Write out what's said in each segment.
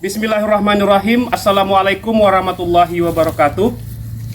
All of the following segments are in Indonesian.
Bismillahirrahmanirrahim. Assalamualaikum warahmatullahi wabarakatuh.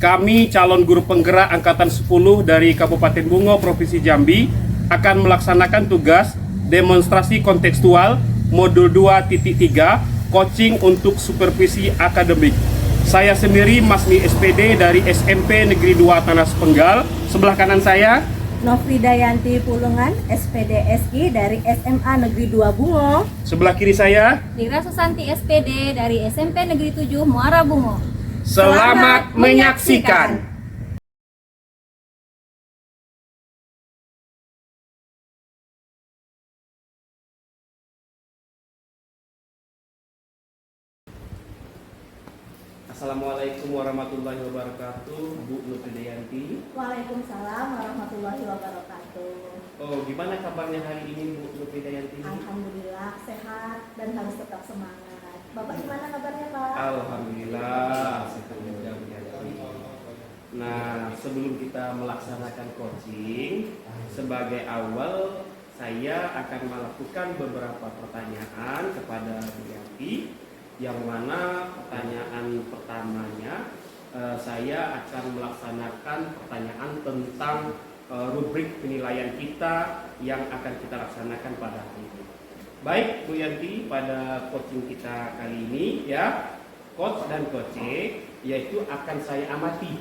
Kami calon guru penggerak Angkatan 10 dari Kabupaten Bungo, Provinsi Jambi akan melaksanakan tugas demonstrasi kontekstual modul 2.3 coaching untuk supervisi akademik. Saya sendiri Masmi SPD dari SMP Negeri 2 Tanah Sepenggal. Sebelah kanan saya Nofridayanti Pulungan, SPD SI dari SMA Negeri 2 Bungo. Sebelah kiri saya Lira Susanti SPD dari SMP Negeri 7 Muara Bungo. Selamat menyaksikan. Assalamualaikum warahmatullahi wabarakatuh, Bu Nofridayanti. Waalaikumsalam warahmatullahi wabarakatuh. Oh, gimana kabarnya hari ini, Bu Nofridayanti? Alhamdulillah sehat dan harus tetap semangat. Bapak gimana kabarnya, Pak? Alhamdulillah, sehat juga Bu Yanti. Nah, sebelum kita melaksanakan coaching, sebagai awal saya akan melakukan beberapa pertanyaan kepada Bu Yanti. Yang mana pertanyaan pertamanya saya akan melaksanakan pertanyaan tentang rubrik penilaian kita yang akan kita laksanakan pada hari ini. Baik Bu Yanti, pada coaching kita kali ini ya, coach dan coaching yaitu akan saya amati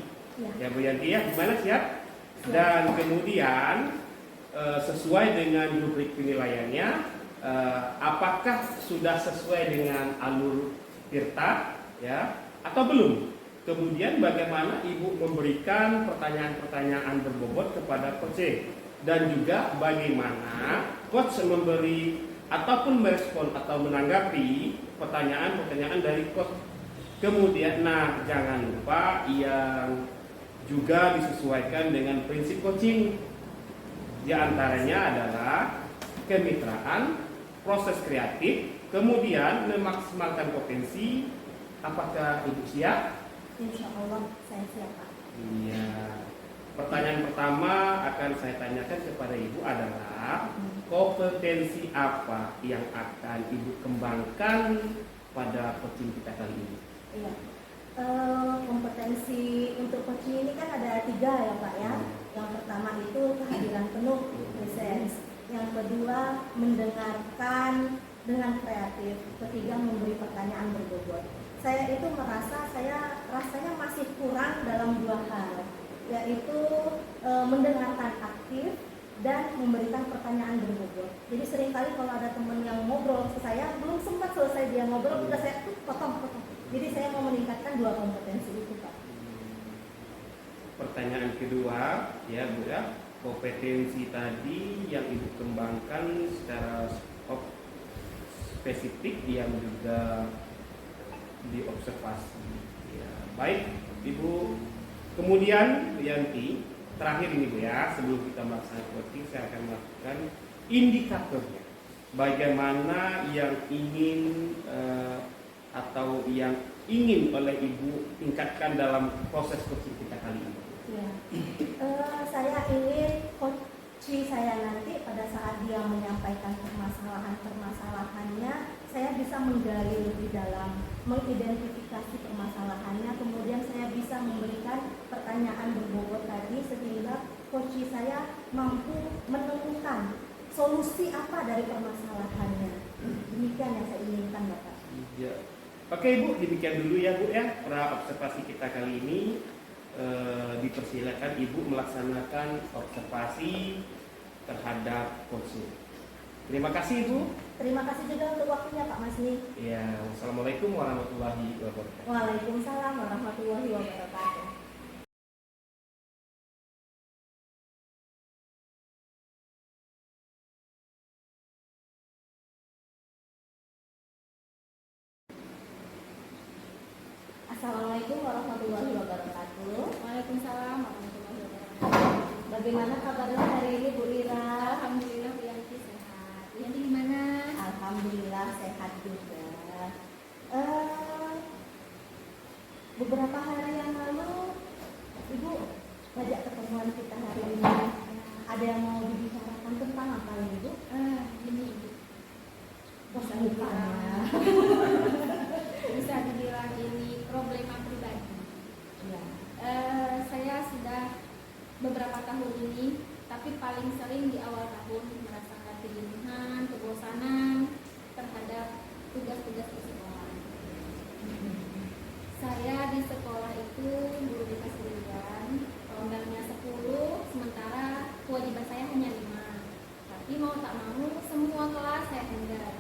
ya Bu Yanti ya, gimana siap? Dan kemudian sesuai dengan rubrik penilaiannya, apakah sudah sesuai dengan alur Tirta ya atau belum? Kemudian bagaimana Ibu memberikan pertanyaan-pertanyaan berbobot kepada coach dan juga bagaimana coach memberi ataupun merespon atau menanggapi pertanyaan-pertanyaan dari coach. Kemudian jangan lupa yang juga disesuaikan dengan prinsip coaching. Di antaranya adalah kemitraan, proses kreatif, kemudian memaksimalkan potensi. Apakah Ibu siap? Insya Allah saya siap, Pak. Iya. Pertanyaan pertama akan saya tanyakan kepada Ibu adalah kompetensi apa yang akan Ibu kembangkan pada coaching kita kali ini? Iya. Kompetensi untuk coaching ini kan ada 3 ya, Pak ya. Yang pertama itu kehadiran penuh, presence. Yang kedua mendengarkan dengan kreatif. Ketiga memberi pertanyaan berbobot. Saya itu merasa saya rasanya masih kurang dalam 2 hal, yaitu mendengarkan aktif dan memberikan pertanyaan berbobot. Jadi seringkali kalau ada teman yang ngobrol ke saya, belum sempat selesai dia ngobrol, udah saya potong. Jadi saya mau meningkatkan 2 kompetensi itu, Pak. Pertanyaan kedua ya Bu ya, kompetensi tadi yang Ibu kembangkan secara spesifik yang juga diobservasi ya. Baik Ibu, kemudian Bu Yanti, terakhir ini Bu ya, sebelum kita melaksanakan coaching saya akan melakukan indikatornya. Bagaimana yang ingin atau yang ingin oleh Ibu tingkatkan dalam proses coaching kita kali ini? Ya. Saya ingin coach saya nanti pada saat dia menyampaikan permasalahannya, saya bisa menggali lebih dalam, mengidentifikasi permasalahannya, kemudian saya bisa memberikan pertanyaan berbobot tadi sehingga coach saya mampu menemukan solusi apa dari permasalahannya. Demikian yang saya inginkan, Bapak. Ya. Oke Ibu, demikian dulu ya Bu ya, observasi kita kali ini. Dipersilakan Ibu melaksanakan observasi terhadap coaching. Terima kasih Ibu. Terima kasih juga untuk waktunya Pak Masni. Ya, wassalamualaikum warahmatullahi wabarakatuh. Waalaikumsalam warahmatullahi wabarakatuh. Assalamualaikum warahmatullahi wabarakatuh. Waalaikumsalam warahmatullahi wabarakatuh. Bagaimana kabarnya hari ini Bu Lira? Alhamdulillah Bu Yanti sehat. Bu Yanti gimana? Alhamdulillah sehat juga. Beberapa hari yang lalu Ibu ngajak ketemuan kita hari ini. Ada yang mau dibicarakan tentang apa ini Bu? Ini Ibu. Bosan lupa. bukan ini problema pribadi. Ya. Saya sudah beberapa tahun ini, tapi paling sering di awal tahun merasakan kejenuhan, kebosanan terhadap tugas-tugas di sekolah. Saya di sekolah itu guru BK sendirian, rondelnya 10, sementara kewajiban saya hanya 5. Tapi mau tak mau semua kelas saya handle.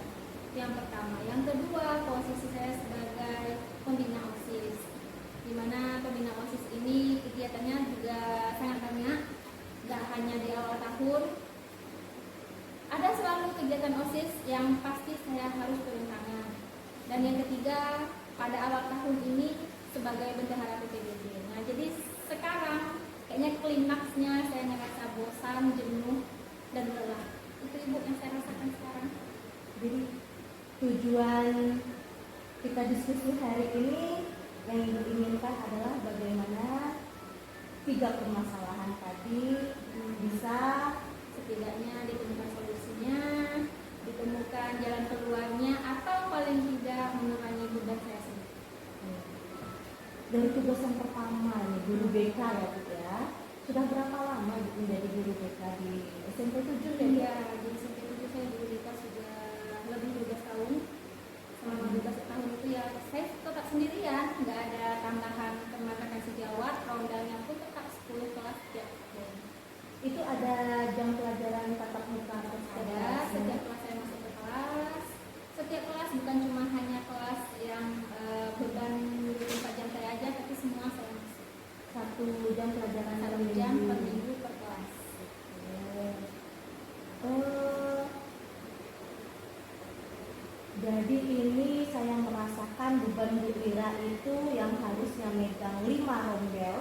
Yang pertama, yang kedua posisi saya sebagai pembina OSIS, di mana pembina OSIS ini kegiatannya juga sangat banyak, gak hanya di awal tahun. Ada selalu kegiatan OSIS yang pasti saya harus turun tangan. Dan yang ketiga, pada awal tahun ini sebagai bendahara PPDB. Nah, jadi sekarang kayaknya klimaksnya saya ngerasa bosan, jenuh, dan lelah. Itu Ibu yang saya rasakan sekarang. Jadi tujuan kita diskusi hari ini yang Ibu inginkan adalah bagaimana 3 permasalahan tadi bisa Setidaknya ditemukan solusinya, ditemukan jalan keluarnya, atau paling tidak mengurangi beban saya sendiri. dari tugas yang pertama nih, guru BK ya Bu ya. Sudah berapa lama Ibu menjadi guru BK di SMP 7 ya? Iya, di SMP 7 saya guru BK sudah lebih 12 tahun. Selama 12 tahun itu ya saya tetap sendirian, nggak ada tambahan teman-teman sejawat, rondelnya pun tetap 10 kelas setiap tahun. Itu ada jam pelajaran tatap muka atau Ada setiap kelas saya masuk ke kelas. Setiap kelas bukan cuma hanya kelas yang beban 24 jam saya aja, tapi semua saya masuk. 1 jam pelajaran 1 jam per minggu per kelas. Jadi ini saya merasakan beban Bu Ira itu yang harusnya megang 5 rombel,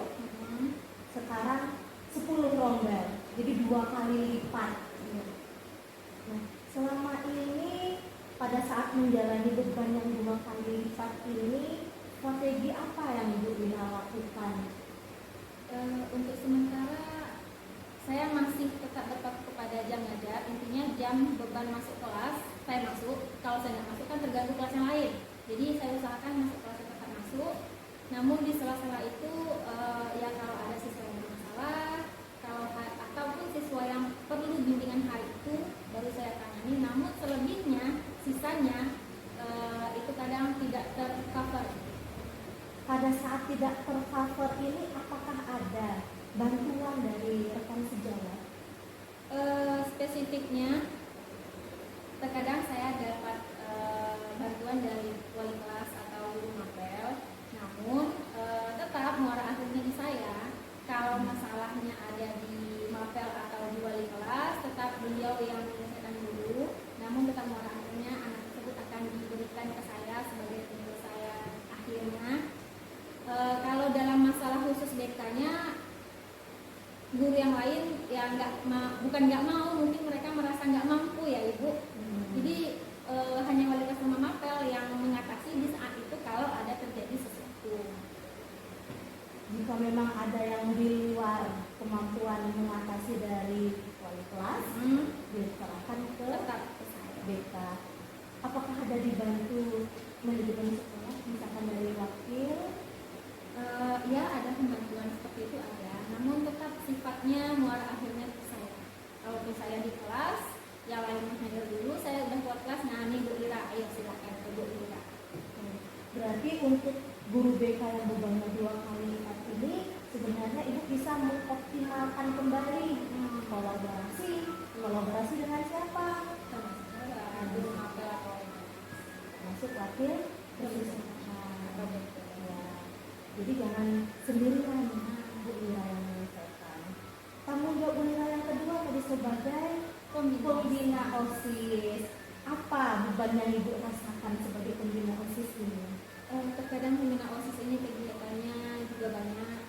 sekarang 10 rombel, jadi 2 kali lipat. Nah, selama ini pada saat menjalani beban yang 2 kali lipat ini, strategi apa yang Ibu Ira lakukan? Untuk sementara saya masih tetap berpaku kepada jam ngajar. Intinya jam beban masuk kelas saya masuk. Kalau saya nggak masuk kan terganggu kelas yang lain. Jadi saya usahakan masuk kelas yang tetap masuk. Namun di sela-sela itu ya kalau ada siswa yang bermasalah, ataupun siswa yang perlu bimbingan hari itu baru saya tangani. Namun selebihnya sisanya itu kadang tidak tercover. Pada saat tidak tercover ini, apakah ada bantuan dari rekan sejawat? Spesifiknya terkadang saya dapat bantuan dari wali kelas atau guru mapel, namun tetap muara akhirnya di saya. Kalau masalahnya ada di mapel atau di wali kelas, tetap beliau yang menyelesaikan dulu, namun tetap muara akhirnya anak tersebut akan diberikan ke saya sebagai penyelesaian akhirnya. Kalau dalam masalah khusus BK-nya, guru yang lain ya bukan nggak mau, mungkin mereka merasa nggak mampu ya Ibu. Jadi hanya wali kelas sama mapel yang mengatasi di saat itu kalau ada terjadi sesuatu. Jika memang ada yang di luar kemampuan mengatasi dari wali kelas, diserahkan ke Tetap ke saya. BK. Apakah ada dibantu manajemen sekolah, misalkan dari wakil? Ya ada pembantuan seperti itu ada, namun tetap sifatnya muara akhirnya ke saya. Kalau saya di kelas, yang lain menghandle dulu, saya udah buat kelas, nah ini Bu Ira, ayo silakan ke Bu Ira. Berarti untuk guru BK yang bebannya 2 kali lipat ini, sebenarnya Ibu bisa mengoptimalkan kembali kolaborasi dengan siapa? Guru mapel atau Masuk wakil jadi jangan sendirian Bu Ira yang menyelesaikan. Tanggung jawab Bu Ira yang kedua tadi sebagai pembina OSIS. Apa beban yang Ibu rasakan sebagai pembina OSIS ini? Terkadang pembina OSIS ini kegiatannya juga banyak.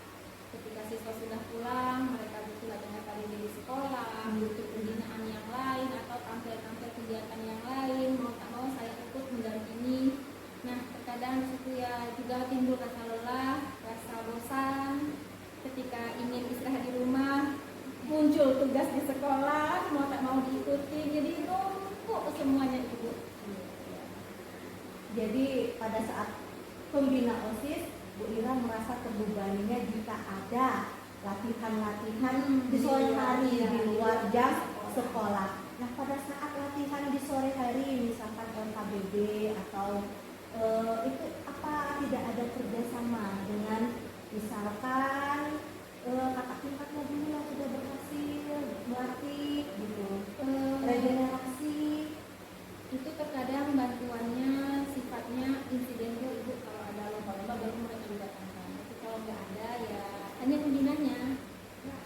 Ketika siswa sudah pulang, mereka butuh latihan pagi di sekolah, butuh pembinaan yang lain atau tampil-tampil kegiatan yang lain. Mau tak mau saya ikut mendampingi. Nah, terkadang disitu ya juga timbul rasa lelah, rasa bosan. Ketika ingin istirahat di rumah, muncul tugas di sekolah, mau tak mau diikuti, jadi numpuk semuanya Ibu. Jadi pada saat pembina OSIS, Bu Ira merasa terbebaninya jika ada latihan-latihan di sore hari di luar jam sekolah. Nah, pada saat latihan di sore hari, misalkan LKBB atau itu apa tidak ada kerjasama dengan misalkan kakak tingkatnya dulu yang sudah berhasil berarti gitu, regenerasi Itu terkadang bantuannya sifatnya insidental Ibu, kalau ada lomba-lomba baru mereka didatangkan. Tapi kalau nggak ada ya hanya pembinanya.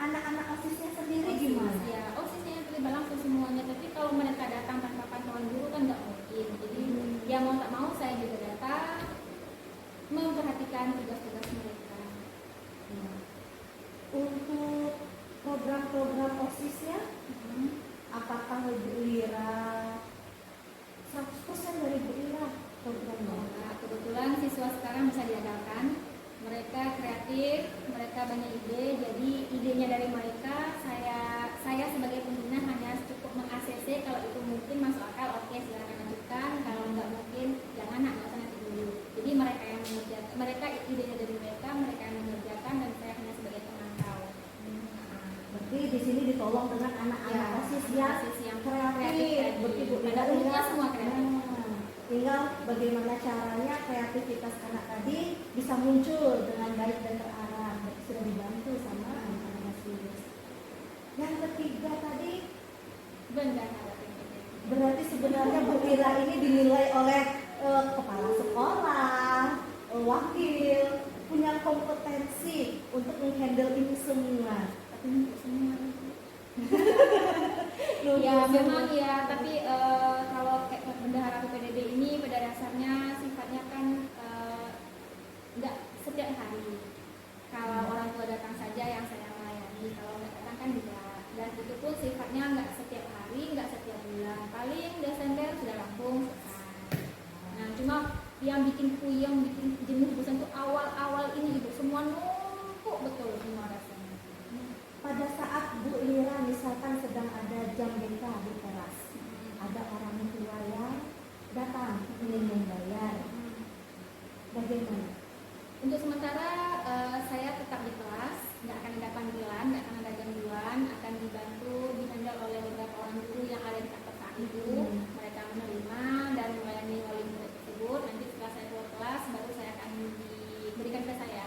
anak-anak OSISnya sendiri gimana? Ya, OSISnya yang terlibat langsung semuanya. Tapi kalau mereka datang tanpa pantauan guru kan nggak mungkin. Jadi ya mau tak mau saya juga datang memperhatikan tugas-tugas mereka. Nah, untuk program-program OSISnya, apakah Bu Ira 100% dari Bu Ira programnya? Nah, kebetulan siswa sekarang bisa diandalkan. Mereka kreatif, mereka banyak ide. Jadi idenya dari mereka, saya sebagai pembina hanya cukup meng-ACC. Kalau itu mungkin masuk akal, oke silakan lanjutkan. Kalau nggak mungkin, jangan, nggak usah nanti dulu. Jadi mereka yang mengerjakan, mereka idenya dari mereka yang mengerjakan, dan saya hanya sebagai pemantau. Berarti di sini ditolong dengan anak-anak OSIS yang kreatif. Berarti Bu Ira Pada umumnya semua kreatif. Tinggal bagaimana caranya kreativitas anak tadi bisa muncul dengan baik dan terarah. Berarti sudah dibantu sama anak-anak OSIS. Yang ketiga tadi, berarti sebenarnya Bu Ira ini dinilai oleh kepala sekolah, wakil, punya kompetensi untuk menghandle ini semua. Tapi untuk semua ya memang ya, tapi kalau kayak bendahara PPDB ini pada dasarnya sifatnya kan nggak setiap hari. Kalau orang tua datang saja yang saya melayani, kalau nggak datang kan tidak. Dan itu pun sifatnya nggak setiap hari, nggak setiap bulan. Paling Desember sudah rampung selesai. Nah, cuma yang bikin puyeng, bikin jenuh bosan tuh awal-awal ini Ibu, semua numpuk betul semua rasanya. Pada saat Bu Ira misalkan sedang ada jam BK di kelas, ada orang tua yang datang ingin membayar, bagaimana? Untuk sementara saya tetap di kelas, nggak akan ada panggilan, nggak akan ada gangguan, akan dibantu dihandle oleh beberapa orang guru yang ada di kantor saat itu. Mereka menerima dan melayani wali murid tersebut. Nanti setelah saya keluar kelas, baru saya akan diberikan ke saya.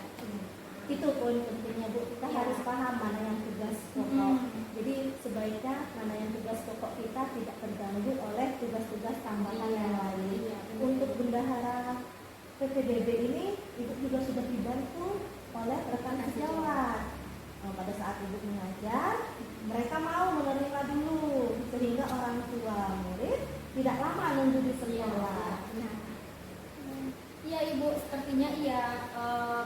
Itu pun pentingnya Bu, kita Ya. harus paham mana yang tugas pokok. Jadi sebaiknya mana yang tugas pokok kita tidak terganggu oleh tugas-tugas tambahan yang lain. Iya, benar. Untuk bendahara PPDB ini, Ibu juga sudah dibantu oleh rekan sejawat. Pada saat Ibu mengajar, mereka mau menerima dulu, sehingga orang tua murid tidak lama nunggu di sekolah. Iya Ibu, sepertinya iya.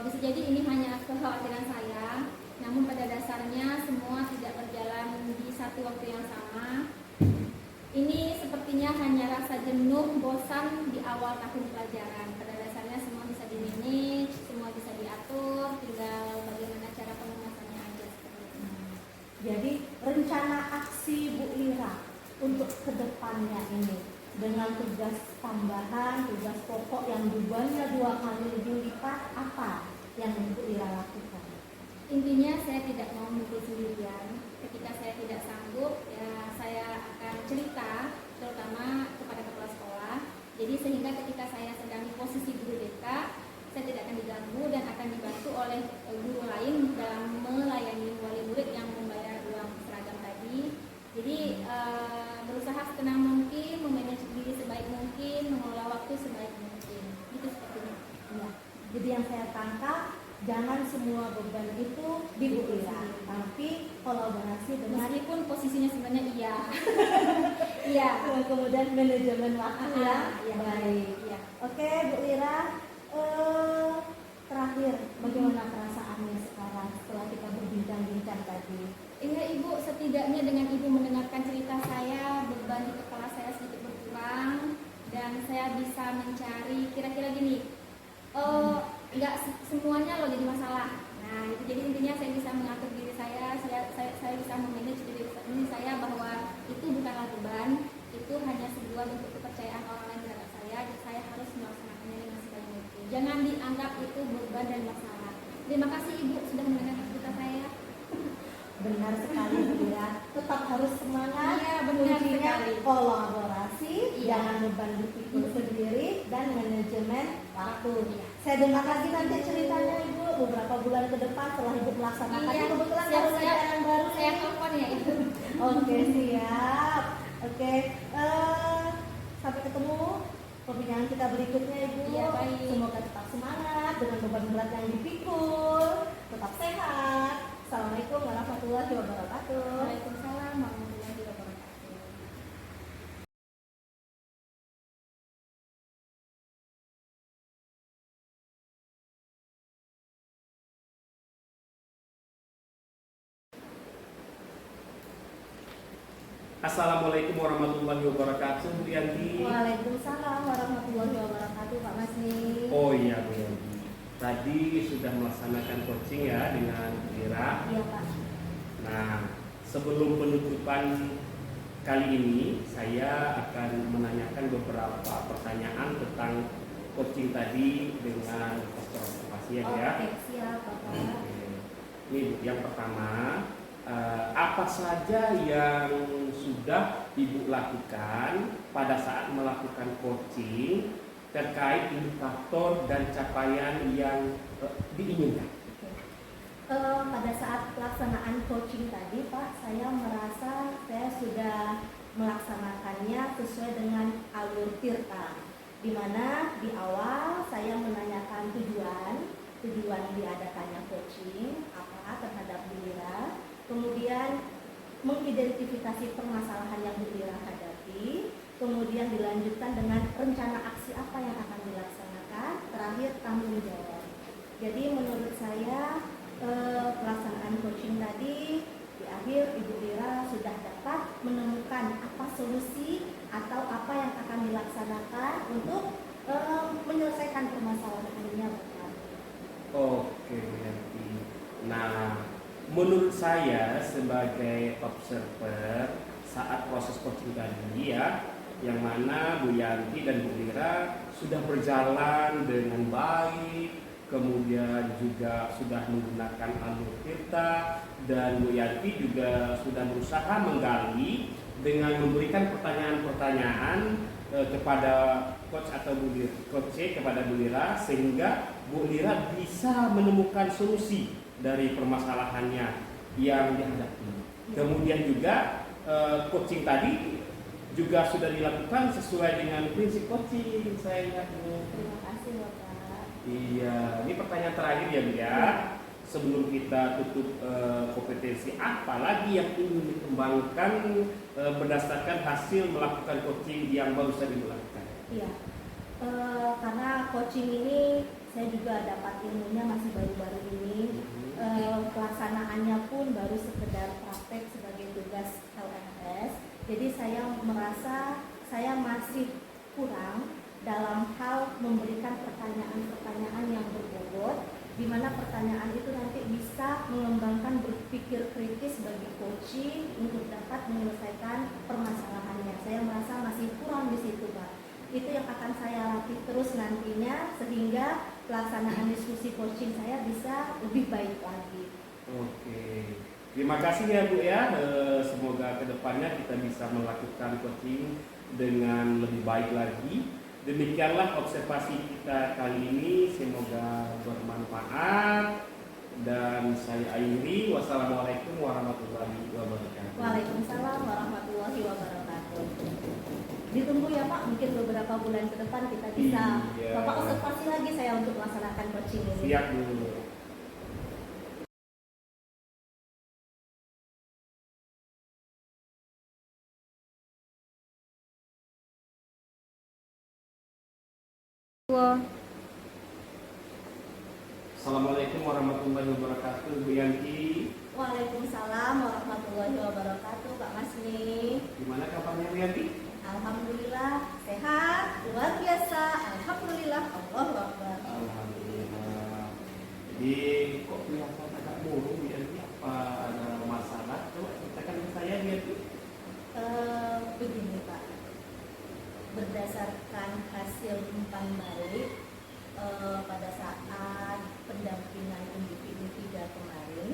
Bisa jadi ini hanya kekhawatiran saya. Namun pada dasarnya semua tidak berjalan di satu waktu yang sama. Ini sepertinya hanya rasa jenuh, bosan di awal tahun pelajaran. Pada dasarnya semua bisa di-manage, semua bisa diatur, tinggal bagaimana cara pengumasannya aja seperti itu. Jadi rencana aksi Bu Ira untuk kedepannya ini dengan tugas tambahan, tugas pokok yang bebannya 2 kali lebih lipat, apa yang Bu Ira lakukan? Intinya saya tidak mau memikul sendirian. Ketika saya tidak sanggup, ya saya akan cerita, terutama kepada kepala sekolah. Jadi sehingga ketika saya sedang di posisi guru BK, saya tidak akan diganggu dan akan dibantu oleh guru lain dalam melayani wali murid yang membayar uang seragam tadi. Jadi berusaha setenang mungkin, memanage diri sebaik mungkin, mengelola waktu sebaik mungkin. Itu sepertinya. Ya. Jadi yang saya tangkap, jangan semua beban itu di Bu Ira, tapi kolaborasi dengan Meskipun posisinya sebenarnya iya. Iya. kemudian manajemen waktu ya. Iya, Baik. iya. Oke Bu Ira, terakhir bagaimana perasaannya sekarang setelah kita berbincang-bincang tadi? Iya Ibu, setidaknya dengan Ibu mendengarkan cerita saya, beban di kepala saya sedikit berkurang dan saya bisa mencari kira-kira gini, nggak semuanya loh jadi masalah. Nah itu jadi intinya saya bisa mengatur diri saya bisa memanage diri saya bahwa itu bukanlah beban, itu hanya sebuah bentuk kepercayaan orang lain terhadap saya harus melaksanakannya dengan sebaik mungkin. Jangan menganggap itu beban dan masalah. Terima kasih Ibu sudah mendengarkan cerita saya. Benar sekali Bu Ira, tetap harus semangat. Iya, benar Kuncinya sekali. kolaborasi, Iya. jangan beban dipikul sendiri, dan manajemen waktu. Iya. Saya dengar lagi nanti ceritanya Ibu beberapa bulan ke depan setelah Ibu melaksanakan. Iya, Kebetulan siap, baru siap. ajaran baru. Saya telepon ya Ibu. Oke, siap. Oke, sampai ketemu perbincangan kita berikutnya Ibu. Iya, baik. Semoga tetap semangat dengan beban berat yang dipikul, tetap sehat. Assalamualaikum warahmatullahi wabarakatuh. Waalaikumsalam warahmatullahi wabarakatuh. Assalamualaikum warahmatullahi wabarakatuh, Bu Yanti. Waalaikumsalam warahmatullahi wabarakatuh, Pak Masni. Oh iya, Bu Yanti. Tadi sudah melaksanakan coaching ya dengan Bu Ira. Iya Pak. Nah, sebelum penutupan kali ini, saya akan menanyakan beberapa pertanyaan tentang coaching tadi dengan observasi ya. Oke, siap Bapak. Oke. Ini yang pertama, apa saja yang sudah Ibu lakukan pada saat melakukan coaching terkait indikator dan capaian yang diinginkan? Pada saat pelaksanaan coaching tadi Pak, saya merasa saya sudah melaksanakannya sesuai dengan alur tirta, di mana di awal saya menanyakan tujuan diadakannya coaching apa terhadap Bu Ira, kemudian mengidentifikasi permasalahan yang Bu Ira hadapi, kemudian dilanjutkan dengan rencana aksi apa yang akan dilaksanakan, terakhir tanggung jawab. Jadi menurut saya pelaksanaan coaching tadi di akhir Ibu Ira sudah dapat menemukan apa solusi atau apa yang akan dilaksanakan untuk menyelesaikan permasalahannya Bapak. Oke, Bu Yanti. Nah, menurut saya sebagai observer saat proses coaching tadi ya, yang mana Bu Yanti dan Bu Ira sudah berjalan dengan baik, kemudian juga sudah menggunakan alur tirta, dan Bu Yanti juga sudah berusaha menggali dengan memberikan pertanyaan-pertanyaan kepada coach atau coach kepada Bu Lira, sehingga Bu Lira bisa menemukan solusi dari permasalahannya yang dihadapi. Kemudian juga coaching tadi juga sudah dilakukan sesuai dengan prinsip coaching, saya lihat. Terima kasih Bapak. Iya, ini pertanyaan terakhir ya Bu ya. Sebelum kita tutup kompetensi apa lagi yang ingin dikembangkan berdasarkan hasil melakukan coaching yang baru saja dilakukan? Iya, karena coaching ini saya juga dapat ilmunya masih baru-baru ini. Pelaksanaannya pun baru sekedar praktek sebagai tugas LMS. Jadi saya merasa saya masih kurang dalam hal memberikan pertanyaan-pertanyaan yang berbobot, di mana pertanyaan itu nanti bisa mengembangkan berpikir kritis bagi coaching untuk dapat menyelesaikan permasalahannya. Saya merasa masih kurang di situ Pak. Itu yang akan saya latih terus nantinya, sehingga pelaksanaan diskusi coaching saya bisa lebih baik lagi. Oke, terima kasih ya Bu ya. Semoga kedepannya kita bisa melakukan coaching dengan lebih baik lagi. Demikianlah observasi kita kali ini, semoga bermanfaat, dan saya akhiri. Wassalamualaikum warahmatullahi wabarakatuh. Waalaikumsalam warahmatullahi wabarakatuh. Ditunggu ya Pak, mungkin beberapa bulan ke depan kita bisa Iya. Bapak observasi lagi saya untuk melaksanakan coaching ini. Siap dulu. Assalamualaikum warahmatullahi wabarakatuh, Bu Yanti. Waalaikumsalam warahmatullahi wabarakatuh, Pak Masni. Gimana kabarnya Bu Yanti? Alhamdulillah sehat, luar biasa. Alhamdulillah, Allahu Akbar. Alhamdulillah. Jadi kok kelihatan agak murung Bu Yanti? Apa ada masalah? Coba ceritakan ke saya Bu Yanti. Begini Pak, berdasarkan hasil umpan balik, pada saat pendampingan individu 3 kemarin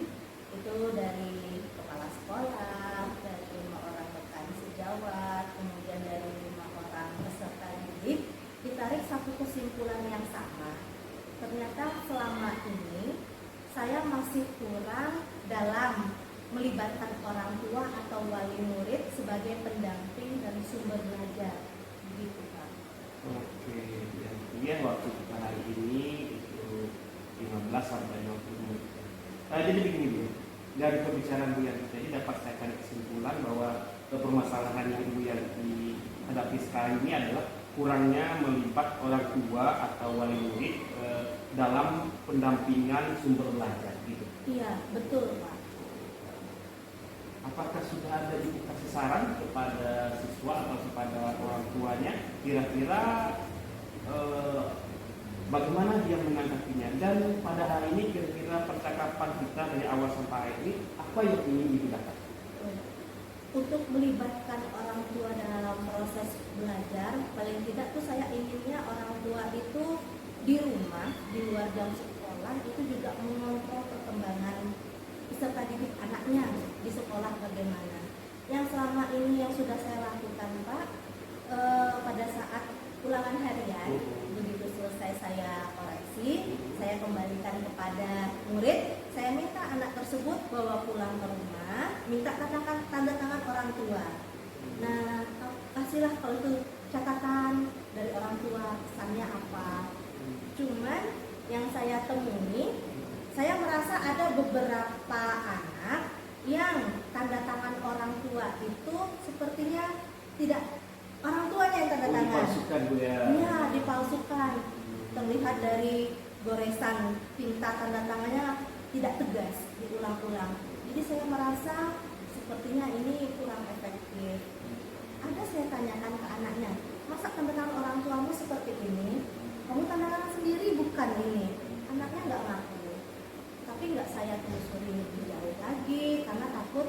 itu dari kepala sekolah, dari 5 orang rekan sejawat, kemudian dari 5 orang peserta didik, ditarik satu kesimpulan yang sama. Ternyata selama ini saya masih kurang dalam melibatkan orang tua atau wali murid sebagai pendamping dan sumber belajar, begitu Pak. Oke, ya waktu kita hari ini itu 15 sampai 20 menit. Jadi begini Bu, dari pembicaraan Bu Yanti tadi dapat saya tarik kesimpulan bahwa permasalahan yang Bu Yanti hadapi sekarang ini adalah kurangnya melibat orang tua atau wali murid dalam pendampingan sumber belajar gitu. Iya, betul Pak. Apakah sudah ada dikasih saran kepada siswa atau kepada orang tuanya kira-kira bagaimana dia menanggapinya, dan pada hari ini kira-kira percakapan kita dari awal sampai akhir ini apa yang ingin digunakan? Untuk melibatkan orang tua dalam proses belajar, paling tidak tuh saya inginnya orang tua itu di rumah, di luar jam sekolah itu juga mengontrol perkembangan peserta didik anaknya di sekolah bagaimana. Yang selama ini yang sudah saya lakukan Pak, pada saat ulangan harian, begitu selesai saya koreksi, saya kembalikan kepada murid, saya minta anak tersebut bawa pulang ke rumah, minta tanda tangan orang tua. Nah, kasihlah kalau itu catatan dari orang tua, pesannya apa. Cuman yang saya temui, saya merasa ada beberapa anak yang tanda tangan orang tua itu sepertinya tidak orang tuanya yang tanda tangan. Dipalsukan Bu ya? Iya, dipalsukan. Terlihat dari goresan tinta tanda tangannya tidak tegas, diulang-ulang. Jadi saya merasa sepertinya ini kurang efektif. Ada saya tanyakan ke anaknya, masa tanda tangan orang tuamu seperti ini? Kamu tanda tangan sendiri bukan ini? Anaknya nggak ngaku. Tapi nggak saya telusuri lebih jauh lagi karena takut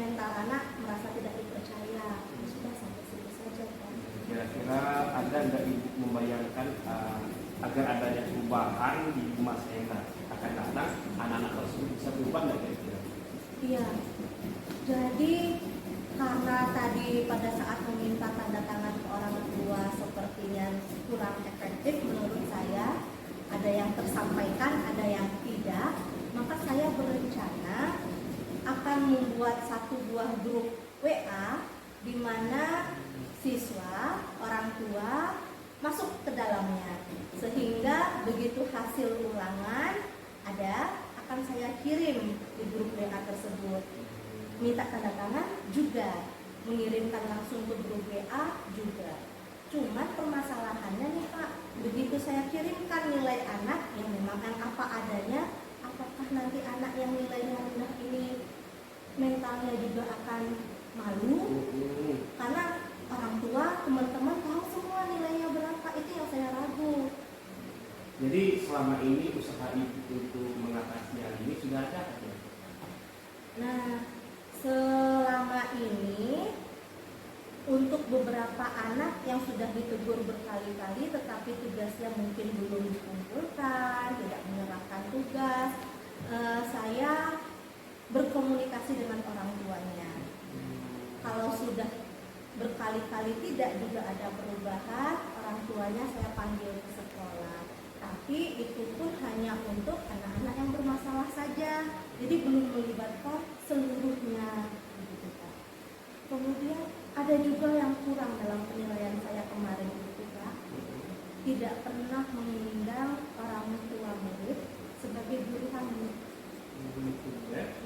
mental anak merasa tidak dipercaya. Sudah sampai situ saja kan. Kira-kira ada nggak Ibu membayangkan agar adanya perubahan di masa yang akan datang, anak-anak tersebut bisa berubah nggak kira-kira? Iya. Jadi karena tadi pada saat meminta tanda tangan ke orang tua sepertinya kurang efektif menurut saya, ada yang tersampaikan, ada yang tidak, maka saya berencana akan membuat satu buah grup WA di mana siswa, orang tua masuk ke dalamnya, sehingga begitu hasil ulangan ada akan saya kirim di grup WA tersebut, minta tanda tangan juga, mengirimkan langsung ke grup WA juga. Cuman permasalahannya nih Pak, begitu saya kirimkan nilai anak yang memang yang apa adanya, apakah nanti anak yang nilainya rendah ini mentalnya juga akan malu? Karena orang tua, teman-teman tahu semua nilainya berapa, itu yang saya ragu. Jadi selama ini usaha Ibu untuk mengatasi hal ini sudah ada kan? Nah, selama ini untuk beberapa anak yang sudah ditegur berkali-kali tetapi tugasnya mungkin belum dikumpulkan, tidak menyerahkan tugas, saya berkomunikasi dengan orang tuanya. Kalau sudah berkali-kali tidak juga ada perubahan, orang tuanya saya panggil ke sekolah. Tapi itu pun hanya untuk anak-anak yang bermasalah saja, jadi belum melibatkan seluruhnya. Begitu, Pak. Kemudian ada juga yang kurang dalam penilaian saya kemarin itu Pak, tidak pernah mengundang orang tua murid sebagai guru kami.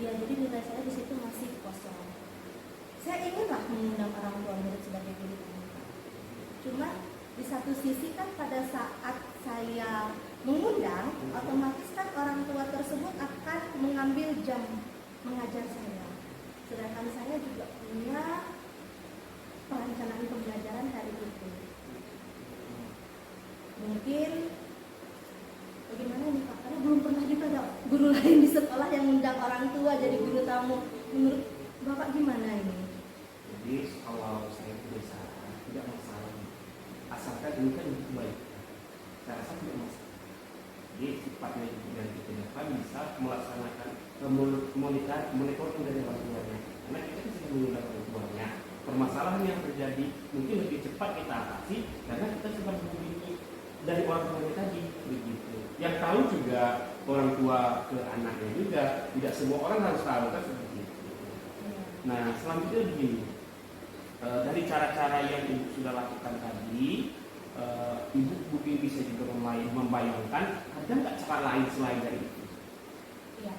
Ya, jadi nilai saya di situ masih kosong. Saya inginlah mengundang orang tua murid sebagai guru kami Pak. Cuma di satu sisi kan pada saat saya mengundang, otomatis kan orang tua tersebut akan mengambil jam mengajar saya. Sedangkan saya juga punya perencanaan pembelajaran hari itu. Mungkin bagaimana nih Pak? Karena belum pernah juga ada guru lain di sekolah yang mengundang orang tua jadi guru tamu. Menurut Bapak gimana ini? Jadi kalau saya tidak salah, tidak masalah. Asalkan ini kan untuk kebaikan. saya rasa tidak masalah. Jadi sifatnya itu dari ke depan bisa melaksanakan monitoring dari orang tuanya, karena kita bisa mengundang orang tuanya. Permasalahan yang terjadi mungkin lebih cepat kita atasi karena kita sudah memiliki dari orang tuanya tadi begitu. Yang tahu juga orang tua ke anaknya juga, tidak semua orang harus tahu kan seperti itu. Nah selanjutnya begini, dari cara-cara yang ibu sudah lakukan tadi, ibu mungkin bisa juga membayangkan ada nggak cara lain selain dari itu? Ya.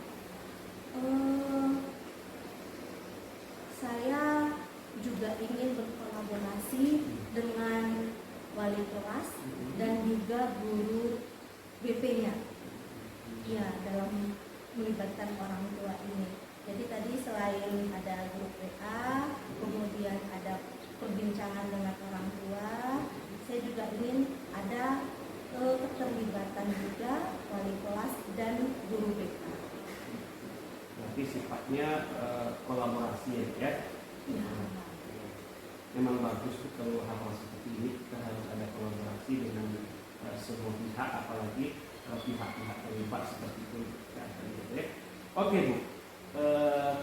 Saya juga ingin berkolaborasi dengan wali kelas dan juga guru BP-nya. Ya, dalam melibatkan orang tua ini. Jadi tadi selain ada grup WA, kemudian ada perbincangan dengan orang tua, saya juga ingin ada keterlibatan juga wali kelas dan guru BK. Berarti sifatnya kolaborasi ya? Ya. Memang bagus tuh kalau hal-hal seperti ini kita harus ada kolaborasi dengan semua pihak, apalagi pihak-pihak terlibat seperti itu gitu ya. Oke Bu,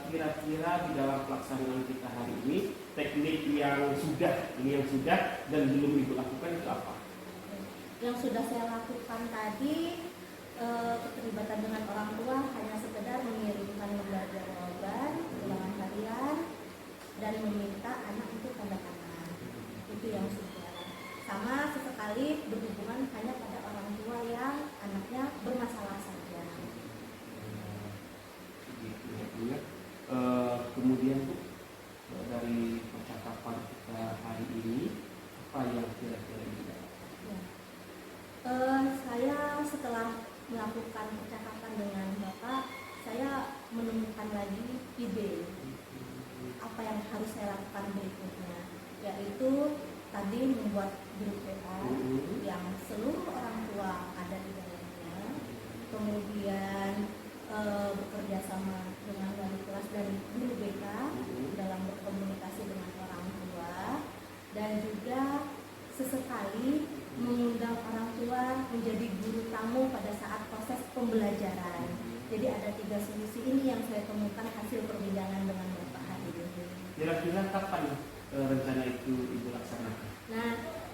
kira-kira di dalam pelaksanaan kita hari ini teknik yang sudah dan belum ibu lakukan itu apa? Yang sudah saya lakukan tadi, keterlibatan dengan orang tua hanya sekedar mengirimkan lembar jawaban, ulangan harian, dan meminta anak untuk tanda tangan. Itu yang sudah. Sama sesekali berhubungan hanya pada orang tua yang anaknya bermasalah saja. Kemudian Bu, dari percakapan kita hari ini apa yang kira-kira ini? Saya setelah melakukan percakapan dengan Bapak, saya menemukan lagi ide apa yang harus saya lakukan berikutnya, yaitu tadi membuat grup WA yang seluruh orang tua ada di dalamnya, kemudian bekerja sama dengan wali kelas dan guru BK dalam berkomunikasi dengan orang tua, dan juga sesekali mengundang orang tua menjadi guru tamu pada saat proses pembelajaran. Jadi ada 3 solusi ini yang saya temukan hasil perbincangan dengan Bapak hari ini. Kira-kira kapan rencana itu ibu laksanakan? Nah,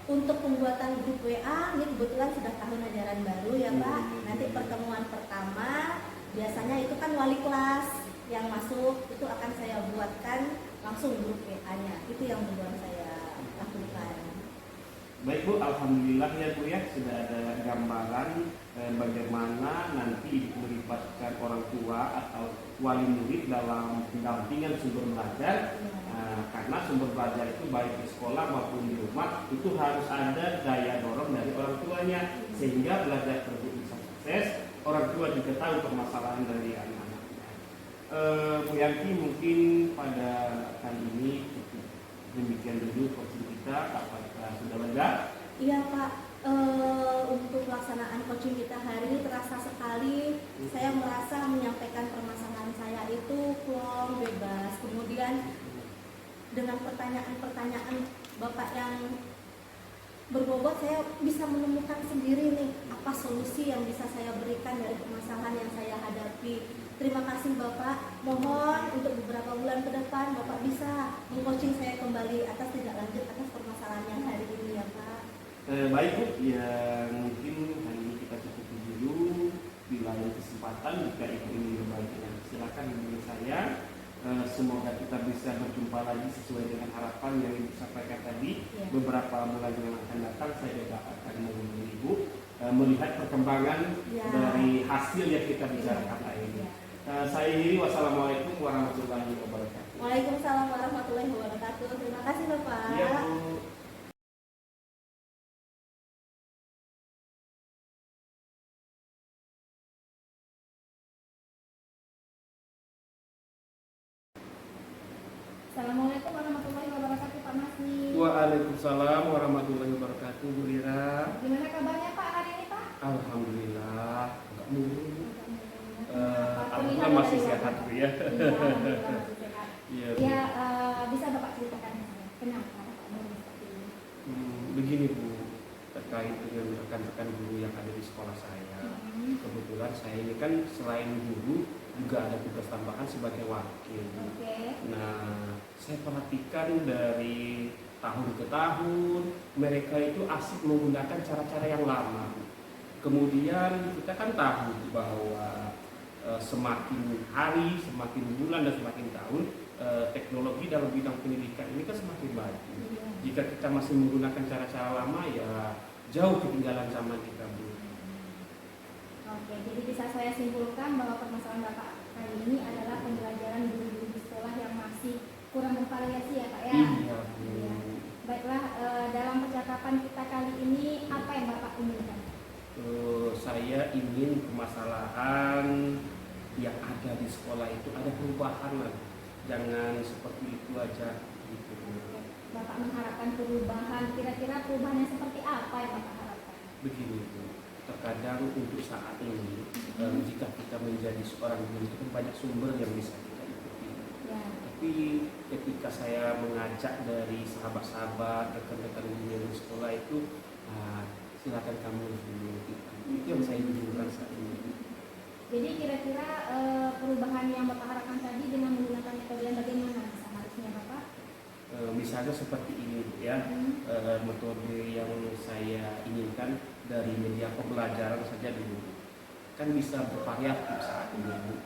untuk pembuatan grup WA ini kebetulan sudah tahun ajaran baru ya Pak. Nanti pertemuan pertama biasanya itu kan wali kelas yang masuk, itu akan saya buatkan langsung grup WA-nya. Itu yang belum saya lakukan. Baik Bu, alhamdulillah ya Bu ya, sudah ada gambaran bagaimana nanti melibatkan orang tua atau wali murid dalam pendampingan sumber belajar. Karena sumber belajar itu baik di sekolah maupun di rumah itu harus ada daya dorong dari orang tuanya sehingga belajar tersebut bisa sukses. Orang tua juga tahu permasalahan dari anak-anaknya. Bu Yanti, mungkin pada kali ini demikian dulu coaching kita. Apakah sudah lega? Iya Pak, untuk pelaksanaan coaching kita hari ini terasa sekali. Saya merasa menyampaikan permasalahan saya itu plong, bebas. Kemudian dengan pertanyaan-pertanyaan Bapak yang berbobot, saya bisa menemukan sendiri nih apa solusi yang bisa saya berikan dari permasalahan yang saya hadapi. Terima kasih Bapak. Mohon untuk beberapa bulan ke depan Bapak bisa meng-coaching saya kembali atas tidak lanjut atas permasalahan yang hari ini ya Pak. Baik Bu, ya mungkin hari ini kita cukup dulu. Di lain kesempatan jika ibu ini berbahagia, silakan hubungi saya. Semoga kita bisa berjumpa lagi sesuai dengan harapan yang disampaikan tadi. Beberapa bulan yang akan datang saya juga akan menghubungi Ibu melihat perkembangan dari hasil yang kita bicarakan hari ini. Saya Hiri, wassalamualaikum warahmatullahi wabarakatuh. Waalaikumsalam warahmatullahi wabarakatuh. Terima kasih Bapak. Iya Bu. Assalamualaikum warahmatullahi wabarakatuh Pak Masni. Waalaikumsalam warahmatullahi wabarakatuh Bu Lira. Gimana kabarnya Pak hari ini Pak? Alhamdulillah, enggak mulu. Alhamdulillah Alhamdulillah masih sehat Bu ya. Iya, alhamdulillah masih sehat. Iya. Ya, bisa Bapak ceritakan kenapa Bapak mau seperti ini? Begini Bu, terkait dengan rekan-rekan guru yang ada di sekolah saya. Kebetulan saya ini kan selain guru juga ada tugas tambahan sebagai wakil. Oke. Nah, saya perhatikan dari tahun ke tahun mereka itu asik menggunakan cara-cara yang lama. Kemudian kita kan tahu bahwa semakin hari, semakin bulan dan semakin tahun teknologi dalam bidang pendidikan ini kan semakin maju. Jika kita masih menggunakan cara-cara lama ya jauh ketinggalan zaman kita, Bu. Oke, jadi bisa saya simpulkan bahwa permasalahan Bapak kali ini adalah pembelajaran guru-guru di sekolah yang masih kurang bervariasi ya Pak ya? Iya, Bu. Iya. Baiklah, dalam percakapan kita kali ini apa yang Bapak inginkan? Saya ingin permasalahan yang ada di sekolah itu ada perubahan lah. Jangan seperti itu aja gitu. Bapak mengharapkan perubahan, kira-kira perubahan yang seperti apa yang Bapak harapkan? Begini, Bu. Terkadang untuk saat ini jika kita menjadi seorang guru itu kan banyak sumber yang bisa kita ikuti. Ya. Tapi ketika saya mengajak dari sahabat-sahabat, rekan-rekan guru di sekolah itu, silakan kamu dulu. Itu yang saya tunjukkan saat ini. Jadi kira-kira perubahan yang Bapak harapkan tadi dengan menggunakan metode yang bagaimana seharusnya Bapak? Misalnya seperti ini, Bu, ya. Metode yang saya inginkan dari media pembelajaran saja dulu. Kan bisa bervariatif saat ini, Bu.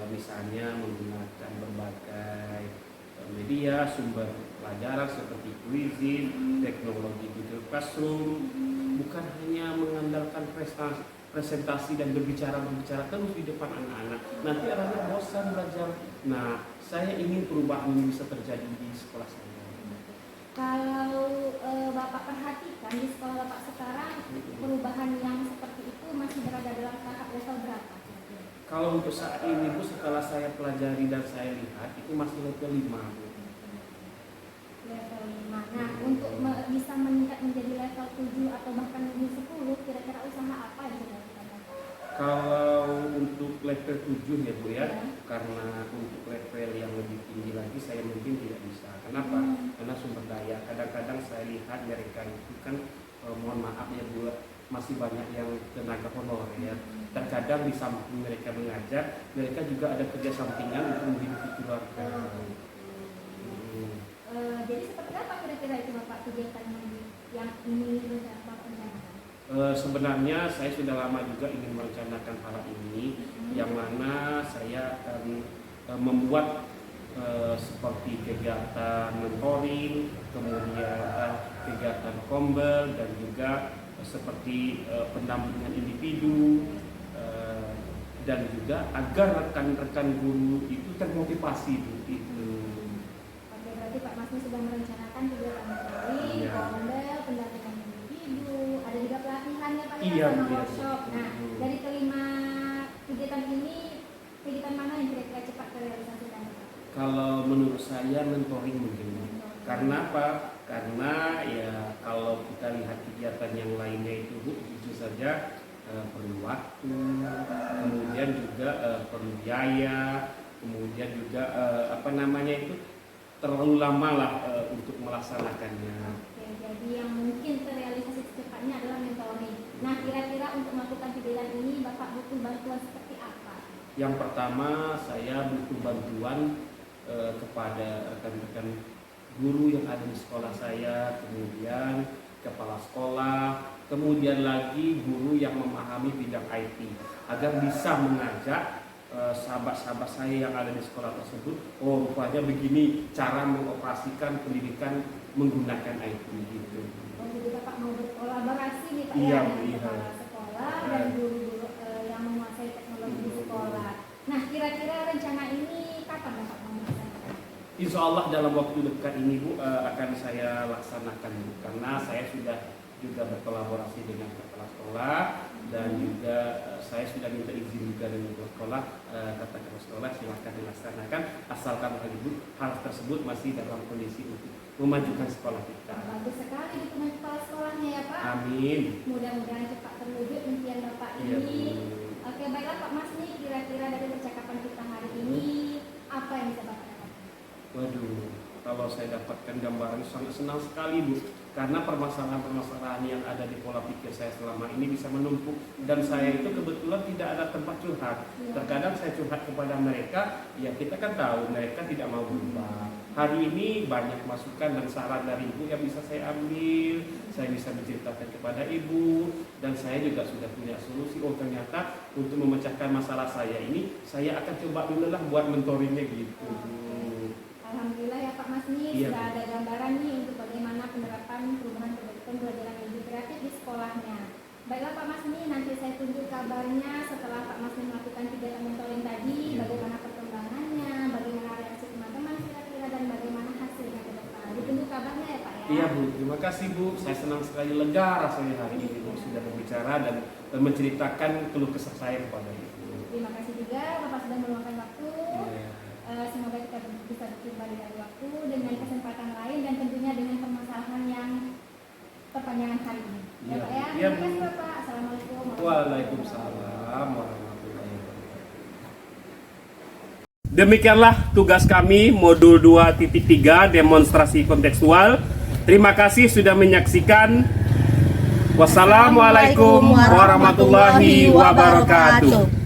Misalnya menggunakan berbagai media sumber pelajaran seperti Quizizz, teknologi Google Classroom, bukan hanya mengandalkan presentasi dan berbicara terus di depan anak-anak. Nanti anak-anak bosan belajar. Nah, saya ingin perubahan ini bisa terjadi di sekolah saya. Kalau Bapak perhatikan di sekolah Bapak sekarang, perubahan yang seperti itu masih berada dalam tahap level berapa? Kalau untuk saat ini, Bu, setelah saya pelajari dan saya lihat itu masih level 5, Bu. Level 5. Nah, untuk bisa meningkat menjadi level 7 atau bahkan lebih 10, kira-kira usaha apa yang sudah dilakukan Bapak? Kalau untuk level 7 ya, Bu, ya. Ya. Karena untuk level yang lebih tinggi lagi saya mungkin tidak bisa. Kenapa? Karena sumber daya. Kadang-kadang saya lihat mereka itu kan mohon maaf ya, Bu, masih banyak yang tenaga honorer ya. Terkadang di samping mereka mengajar, mereka juga ada kerja sampingan untuk menghidupi keluarga. Jadi seperti apa kira-kira itu Bapak kegiatan yang ini Bapak rencanakan? Sebenarnya saya sudah lama juga ingin merencanakan hal ini, yang mana saya akan membuat seperti kegiatan mentoring, kemudian kegiatan kombel, dan juga seperti pendampingan individu, dan juga agar rekan-rekan guru itu termotivasi itu. Oke, berarti Pak Masni sudah merencanakan kegiatan mentoring, kombel, pendampingan individu, ada juga pelatihan ya Pak ya, sama workshop. Nah, dari kelima kegiatan ini, kegiatan mana yang kira-kira cepat terrealisasikan Pak? Kalau menurut saya mentoring mungkin. Karena apa? Karena ya kalau kita lihat kegiatan yang lainnya itu, Bu, itu saja perlu waktu, kemudian juga perlu biaya, kemudian juga terlalu lama lah untuk melaksanakannya. Oke, jadi yang mungkin terrealisasi secepatnya adalah mentoring. Nah, kira-kira untuk melakukan kegiatan ini Bapak butuh bantuan seperti apa? Yang pertama, saya butuh bantuan kepada rekan-rekan guru yang ada di sekolah saya, kemudian kepala sekolah, kemudian lagi guru yang memahami bidang IT, agar bisa mengajak sahabat-sahabat saya yang ada di sekolah tersebut, oh rupanya begini cara mengoperasikan pendidikan menggunakan IT gitu. Oh, jadi Bapak mau berkolaborasi nih Pak Iya, ya dengan iya. kepala sekolah dan guru-guru yang menguasai teknologi di sekolah. Nah, kira-kira rencana ini kapan Bapak mau melaksanakan? Insya Allah dalam waktu dekat ini, Bu, akan saya laksanakan, Bu, karena saya sudah juga berkolaborasi dengan kepala sekolah dan juga saya sudah minta izin juga dengan kepala sekolah. Kata kepala sekolah silakan dilaksanakan asalkan hal tersebut masih dalam kondisi untuk memajukan sekolah kita. Bagus sekali dukungan kepala sekolahnya ya Pak. Amin. Mudah-mudahan cepat terwujud impian Bapak Iya, ini. Bu. Oke, baiklah Pak Mas nih, kira-kira dari percakapan kita hari ini apa yang bisa Bapak katakan? Waduh, kalau saya dapatkan gambaran sangat senang sekali Bu, karena permasalahan-permasalahan yang ada di pola pikir saya selama ini bisa menumpuk, dan saya itu kebetulan tidak ada tempat curhat. Terkadang saya curhat kepada mereka, ya kita kan tahu mereka tidak mau berubah. Hari ini banyak masukan dan saran dari Ibu yang bisa saya ambil, saya bisa menceritakan kepada Ibu, dan saya juga sudah punya solusi. Oh ternyata untuk memecahkan masalah saya ini, saya akan coba dulu lah buat mentoringnya gitu. Alhamdulillah ya Pak Masni, Iya, sudah Bu. ada gambaran nih untuk bagaimana penerapan perubahan pembelajaran lebih kreatif di sekolahnya. Baiklah Pak Masni, nanti saya tunggu kabarnya setelah Pak Masni melakukan kegiatan mentoring tadi, Iya. bagaimana perkembangannya, bagaimana reaksi teman-teman kira-kira, dan bagaimana hasilnya ke depan. Ditunggu kabarnya ya Pak ya. Iya Bu, terima kasih Bu. Saya senang sekali, lega rasanya hari ini Bu sudah berbicara dan menceritakan keluh kesah saya kepada Ibu. Terima kasih juga Bapak sudah meluangkan waktu. Iya. Semoga kita bisa berjumpa di lain waktu dengan kesempatan lain dan tentunya dengan permasalahan yang perpanjangan hari ini. Ya Iya. Pak ya. Iya, Terima kasih Bu. Bapak. Assalamualaikum. Waalaikumsalam warahmatullahi wabarakatuh. Demikianlah tugas kami modul 2.3 demonstrasi kontekstual. Terima kasih sudah menyaksikan. Wassalamualaikum warahmatullahi wabarakatuh.